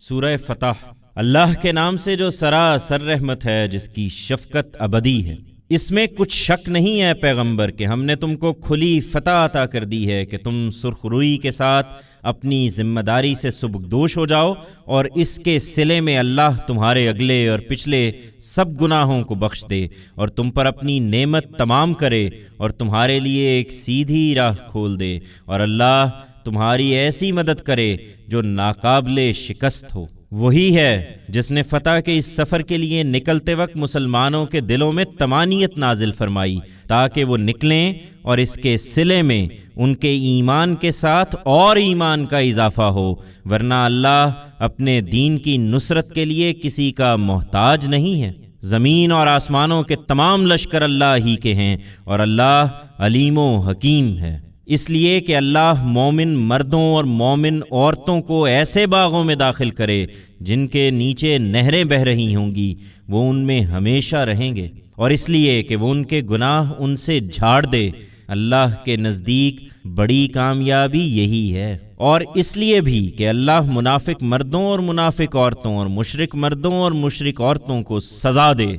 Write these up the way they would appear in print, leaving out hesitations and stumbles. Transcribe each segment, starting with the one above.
سورہ فتح۔ اللہ کے نام سے جو سراسر رحمت ہے، جس کی شفقت ابدی ہے۔ اس میں کچھ شک نہیں ہے پیغمبر کہ ہم نے تم کو کھلی فتح عطا کر دی ہے کہ تم سرخ روئی کے ساتھ اپنی ذمہ داری سے سبکدوش ہو جاؤ، اور اس کے صلے میں اللہ تمہارے اگلے اور پچھلے سب گناہوں کو بخش دے اور تم پر اپنی نعمت تمام کرے اور تمہارے لیے ایک سیدھی راہ کھول دے، اور اللہ تمہاری ایسی مدد کرے جو ناقابل شکست ہو۔ وہی ہے جس نے فتح کے اس سفر کے لیے نکلتے وقت مسلمانوں کے دلوں میں طمانینت نازل فرمائی تاکہ وہ نکلیں، اور اس کے صلے میں ان کے ایمان کے ساتھ اور ایمان کا اضافہ ہو، ورنہ اللہ اپنے دین کی نصرت کے لیے کسی کا محتاج نہیں ہے۔ زمین اور آسمانوں کے تمام لشکر اللہ ہی کے ہیں، اور اللہ علیم و حکیم ہے۔ اس لیے کہ اللہ مومن مردوں اور مومن عورتوں کو ایسے باغوں میں داخل کرے جن کے نیچے نہریں بہہ رہی ہوں گی، وہ ان میں ہمیشہ رہیں گے، اور اس لیے کہ وہ ان کے گناہ ان سے جھاڑ دے۔ اللہ کے نزدیک بڑی کامیابی یہی ہے۔ اور اس لیے بھی کہ اللہ منافق مردوں اور منافق عورتوں اور مشرک مردوں اور مشرک عورتوں کو سزا دے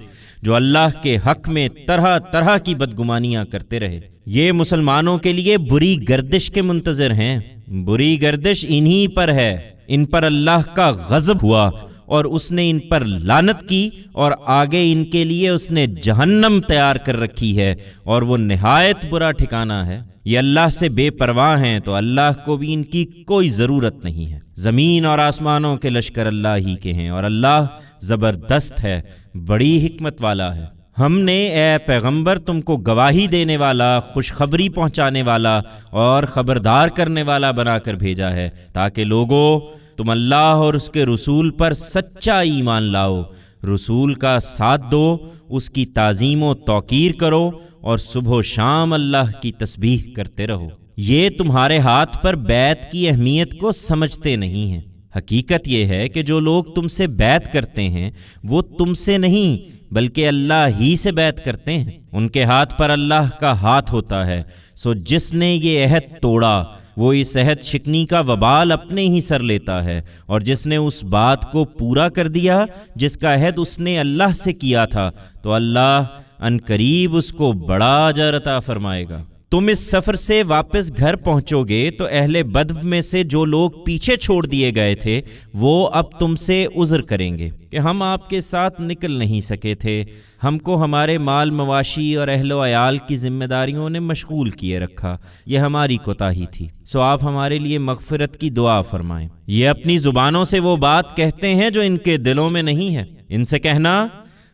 جو اللہ کے حق میں طرح طرح کی بدگمانیاں کرتے رہے۔ یہ مسلمانوں کے لیے بری گردش کے منتظر ہیں۔ بری گردش انہی پر ہے۔ ان پر اللہ کا غضب ہوا اور اس نے ان پر لعنت کی، اور آگے ان کے لیے اس نے جہنم تیار کر رکھی ہے، اور وہ نہایت برا ٹھکانہ ہے۔ یہ اللہ سے بے پرواہ ہیں تو اللہ کو بھی ان کی کوئی ضرورت نہیں ہے۔ زمین اور آسمانوں کے لشکر اللہ ہی کے ہیں، اور اللہ زبردست ہے، بڑی حکمت والا ہے۔ ہم نے اے پیغمبر تم کو گواہی دینے والا، خوشخبری پہنچانے والا اور خبردار کرنے والا بنا کر بھیجا ہے تاکہ لوگوں تم اللہ اور اس کے رسول پر سچا ایمان لاؤ، رسول کا ساتھ دو، اس کی تعظیم و توقیر کرو، اور صبح و شام اللہ کی تسبیح کرتے رہو۔ یہ تمہارے ہاتھ پر بیعت کی اہمیت کو سمجھتے نہیں ہیں۔ حقیقت یہ ہے کہ جو لوگ تم سے بیعت کرتے ہیں وہ تم سے نہیں بلکہ اللہ ہی سے بیعت کرتے ہیں۔ ان کے ہاتھ پر اللہ کا ہاتھ ہوتا ہے، سو جس نے یہ عہد توڑا وہ اس عہد شکنی کا وبال اپنے ہی سر لیتا ہے، اور جس نے اس بات کو پورا کر دیا جس کا عہد اس نے اللہ سے کیا تھا تو اللہ ان قریب اس کو بڑا اجر عطا فرمائے گا۔ تم اس سفر سے واپس گھر پہنچو گے تو اہل بدو میں سے جو لوگ پیچھے چھوڑ دیے گئے تھے وہ اب تم سے عذر کریں گے کہ ہم آپ کے ساتھ نکل نہیں سکے تھے، ہم کو ہمارے مال مواشی اور اہل و عیال کی ذمہ داریوں نے مشغول کیے رکھا، یہ ہماری کوتاہی تھی، سو آپ ہمارے لیے مغفرت کی دعا فرمائیں۔ یہ اپنی زبانوں سے وہ بات کہتے ہیں جو ان کے دلوں میں نہیں ہے۔ ان سے کہنا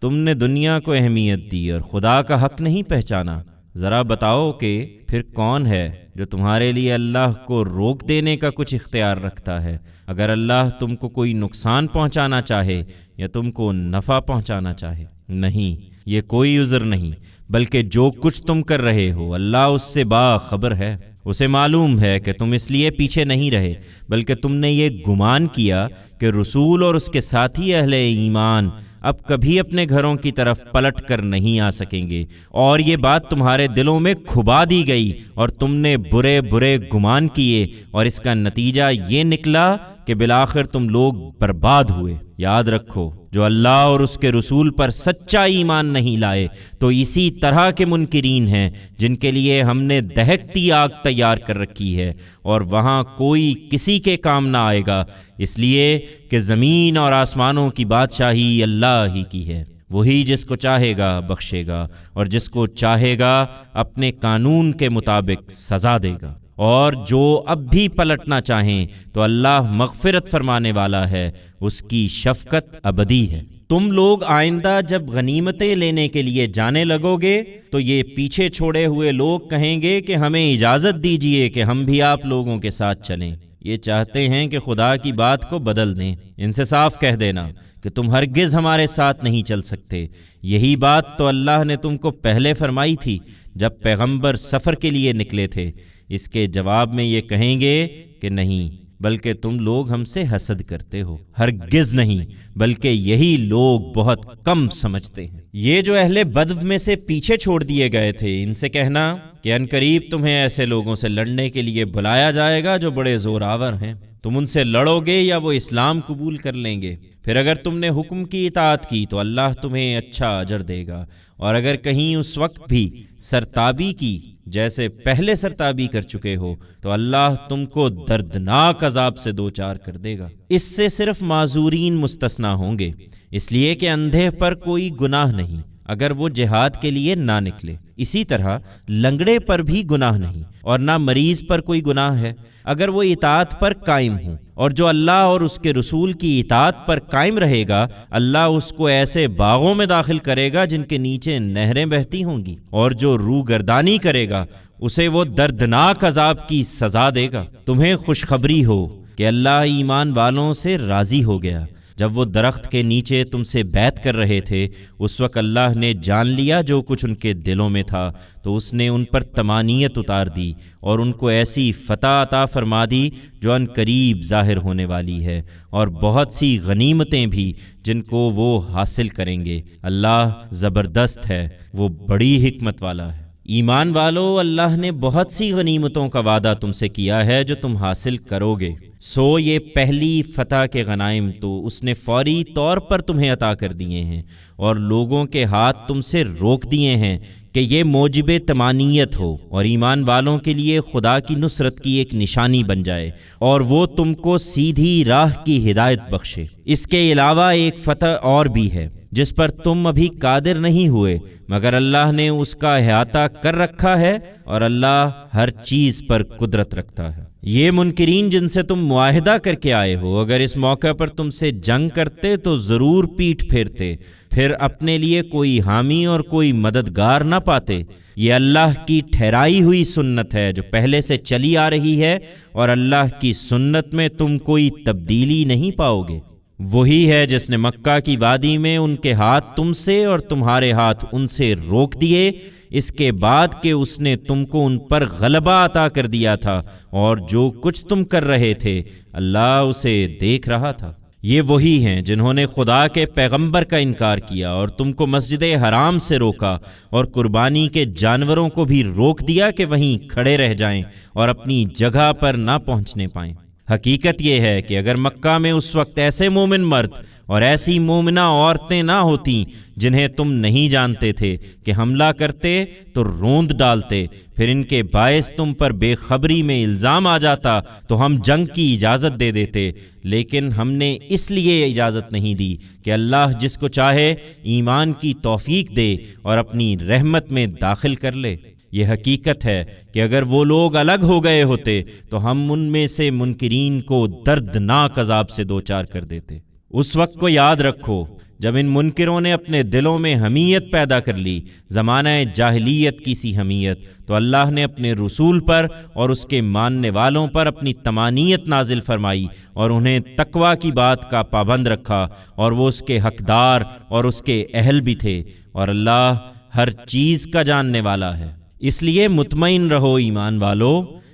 تم نے دنیا کو اہمیت دی اور خدا کا حق نہیں پہچانا۔ ذرا بتاؤ کہ پھر کون ہے جو تمہارے لیے اللہ کو روک دینے کا کچھ اختیار رکھتا ہے؟ اگر اللہ تم کو کوئی نقصان پہنچانا چاہے یا تم کو نفع پہنچانا چاہے؟ نہیں، یہ کوئی عذر نہیں، بلکہ جو کچھ تم کر رہے ہو اللہ اس سے باخبر ہے۔ اسے معلوم ہے کہ تم اس لیے پیچھے نہیں رہے بلکہ تم نے یہ گمان کیا کہ رسول اور اس کے ساتھی اہل ایمان اب کبھی اپنے گھروں کی طرف پلٹ کر نہیں آ سکیں گے، اور یہ بات تمہارے دلوں میں کھبا دی گئی اور تم نے برے برے گمان کیے، اور اس کا نتیجہ یہ نکلا کہ بالآخر تم لوگ برباد ہوئے۔ یاد رکھو جو اللہ اور اس کے رسول پر سچا ایمان نہیں لائے تو اسی طرح کے منکرین ہیں جن کے لیے ہم نے دہکتی آگ تیار کر رکھی ہے، اور وہاں کوئی کسی کے کام نہ آئے گا، اس لیے کہ زمین اور آسمانوں کی بادشاہی اللہ ہی کی ہے۔ وہی جس کو چاہے گا بخشے گا، اور جس کو چاہے گا اپنے قانون کے مطابق سزا دے گا، اور جو اب بھی پلٹنا چاہیں تو اللہ مغفرت فرمانے والا ہے، اس کی شفقت ابدی ہے۔ تم لوگ آئندہ جب غنیمتیں لینے کے لیے جانے لگو گے تو یہ پیچھے چھوڑے ہوئے لوگ کہیں گے کہ ہمیں اجازت دیجیے کہ ہم بھی آپ لوگوں کے ساتھ چلیں۔ یہ چاہتے ہیں کہ خدا کی بات کو بدل دیں۔ ان سے صاف کہہ دینا کہ تم ہرگز ہمارے ساتھ نہیں چل سکتے۔ یہی بات تو اللہ نے تم کو پہلے فرمائی تھی جب پیغمبر سفر کے لیے نکلے تھے۔ اس کے جواب میں یہ کہیں گے کہ نہیں، بلکہ تم لوگ ہم سے حسد کرتے ہو۔ ہرگز نہیں، بلکہ یہی لوگ بہت کم سمجھتے ہیں۔ یہ جو اہل بدو میں سے پیچھے چھوڑ دیے گئے تھے ان سے کہنا کہ ان قریب تمہیں ایسے لوگوں سے لڑنے کے لیے بلایا جائے گا جو بڑے زور آور ہیں، تم ان سے لڑو گے یا وہ اسلام قبول کر لیں گے؟ پھر اگر تم نے حکم کی اطاعت کی تو اللہ تمہیں اچھا اجر دے گا، اور اگر کہیں اس وقت بھی سرتابی کی جیسے پہلے سرتابی کر چکے ہو تو اللہ تم کو دردناک عذاب سے دوچار کر دے گا۔ اس سے صرف معذورین مستثنی ہوں گے، اس لیے کہ اندھے پر کوئی گناہ نہیں اگر وہ جہاد کے لیے نہ نکلے، اسی طرح لنگڑے پر بھی گناہ نہیں، اور نہ مریض پر کوئی گناہ ہے اگر وہ اطاعت پر قائم ہوں، اور جو اللہ اور اس کے رسول کی اطاعت پر قائم رہے گا اللہ اس کو ایسے باغوں میں داخل کرے گا جن کے نیچے نہریں بہتی ہوں گی، اور جو روگردانی کرے گا اسے وہ دردناک عذاب کی سزا دے گا۔ تمہیں خوشخبری ہو کہ اللہ ایمان والوں سے راضی ہو گیا۔ جب وہ درخت کے نیچے تم سے بیعت کر رہے تھے اس وقت اللہ نے جان لیا جو کچھ ان کے دلوں میں تھا، تو اس نے ان پر طمانینت اتار دی اور ان کو ایسی فتح عطا فرما دی جو ان قریب ظاہر ہونے والی ہے، اور بہت سی غنیمتیں بھی جن کو وہ حاصل کریں گے۔ اللہ زبردست ہے، وہ بڑی حکمت والا ہے۔ ایمان والو، اللہ نے بہت سی غنیمتوں کا وعدہ تم سے کیا ہے جو تم حاصل کرو گے، سو یہ پہلی فتح کے غنائم تو اس نے فوری طور پر تمہیں عطا کر دیے ہیں، اور لوگوں کے ہاتھ تم سے روک دیے ہیں کہ یہ موجب طمانینت ہو اور ایمان والوں کے لیے خدا کی نصرت کی ایک نشانی بن جائے، اور وہ تم کو سیدھی راہ کی ہدایت بخشے۔ اس کے علاوہ ایک فتح اور بھی ہے جس پر تم ابھی قادر نہیں ہوئے، مگر اللہ نے اس کا احاطہ کر رکھا ہے، اور اللہ ہر چیز پر قدرت رکھتا ہے۔ یہ منکرین جن سے تم معاہدہ کر کے آئے ہو اگر اس موقع پر تم سے جنگ کرتے تو ضرور پیٹھ پھیرتے، پھر اپنے لیے کوئی حامی اور کوئی مددگار نہ پاتے۔ یہ اللہ کی ٹھہرائی ہوئی سنت ہے جو پہلے سے چلی آ رہی ہے، اور اللہ کی سنت میں تم کوئی تبدیلی نہیں پاؤ گے۔ وہی ہے جس نے مکہ کی وادی میں ان کے ہاتھ تم سے اور تمہارے ہاتھ ان سے روک دیے، اس کے بعد کہ اس نے تم کو ان پر غلبہ عطا کر دیا تھا، اور جو کچھ تم کر رہے تھے اللہ اسے دیکھ رہا تھا۔ یہ وہی ہیں جنہوں نے خدا کے پیغمبر کا انکار کیا اور تم کو مسجد حرام سے روکا، اور قربانی کے جانوروں کو بھی روک دیا کہ وہیں کھڑے رہ جائیں اور اپنی جگہ پر نہ پہنچنے پائیں۔ حقیقت یہ ہے کہ اگر مکہ میں اس وقت ایسے مومن مرد اور ایسی مومنہ عورتیں نہ ہوتیں جنہیں تم نہیں جانتے تھے کہ حملہ کرتے تو روند ڈالتے، پھر ان کے باعث تم پر بے خبری میں الزام آ جاتا تو ہم جنگ کی اجازت دے دیتے، لیکن ہم نے اس لیے اجازت نہیں دی کہ اللہ جس کو چاہے ایمان کی توفیق دے اور اپنی رحمت میں داخل کر لے۔ یہ حقیقت ہے کہ اگر وہ لوگ الگ ہو گئے ہوتے تو ہم ان میں سے منکرین کو دردناک عذاب سے دوچار کر دیتے۔ اس وقت کو یاد رکھو جب ان منکروں نے اپنے دلوں میں حمیت پیدا کر لی، زمانہ جاہلیت کی سی حمیت، تو اللہ نے اپنے رسول پر اور اس کے ماننے والوں پر اپنی طمانینت نازل فرمائی اور انہیں تقوی کی بات کا پابند رکھا، اور وہ اس کے حقدار اور اس کے اہل بھی تھے، اور اللہ ہر چیز کا جاننے والا ہے۔ اس لیے مطمئن رہو ایمان والو،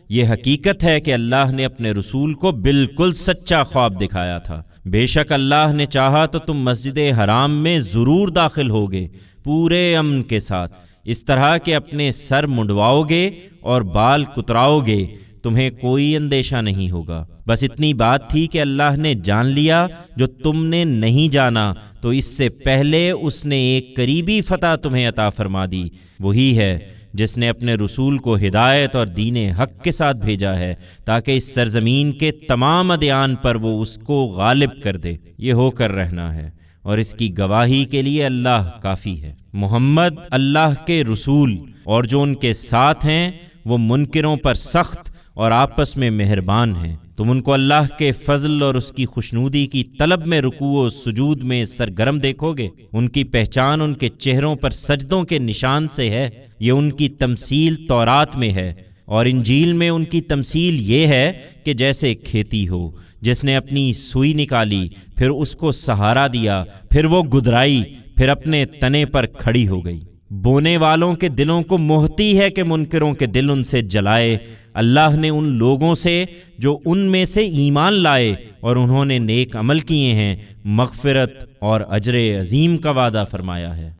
یہ حقیقت ہے کہ اللہ نے اپنے رسول کو بالکل سچا خواب دکھایا تھا۔ بے شک اللہ نے چاہا تو تم مسجد حرام میں ضرور داخل ہوگے پورے امن کے ساتھ، اس طرح کہ اپنے سر منڈواؤ گے اور بال کتراؤ گے، تمہیں کوئی اندیشہ نہیں ہوگا۔ بس اتنی بات تھی کہ اللہ نے جان لیا جو تم نے نہیں جانا، تو اس سے پہلے اس نے ایک قریبی فتح تمہیں عطا فرما دی۔ وہی ہے جس نے اپنے رسول کو ہدایت اور دین حق کے ساتھ بھیجا ہے تاکہ اس سرزمین کے تمام ادیان پر وہ اس کو غالب کر دے۔ یہ ہو کر رہنا ہے، اور اس کی گواہی کے لیے اللہ کافی ہے۔ محمد اللہ کے رسول اور جو ان کے ساتھ ہیں وہ منکروں پر سخت اور آپس میں مہربان ہیں۔ تم ان کو اللہ کے فضل اور اس کی خوشنودی کی طلب میں رکوع و سجود میں سرگرم دیکھو گے۔ ان کی پہچان ان کے چہروں پر سجدوں کے نشان سے ہے۔ یہ ان کی تمثیل تورات میں ہے، اور انجیل میں ان کی تمثیل یہ ہے کہ جیسے کھیتی ہو جس نے اپنی سوئی نکالی، پھر اس کو سہارا دیا، پھر وہ گدرائی، پھر اپنے تنے پر کھڑی ہو گئی۔ بونے والوں کے دلوں کو موہتی ہے کہ منکروں کے دل ان سے جلائے۔ اللہ نے ان لوگوں سے جو ان میں سے ایمان لائے اور انہوں نے نیک عمل کیے ہیں مغفرت اور اجر عظیم کا وعدہ فرمایا ہے۔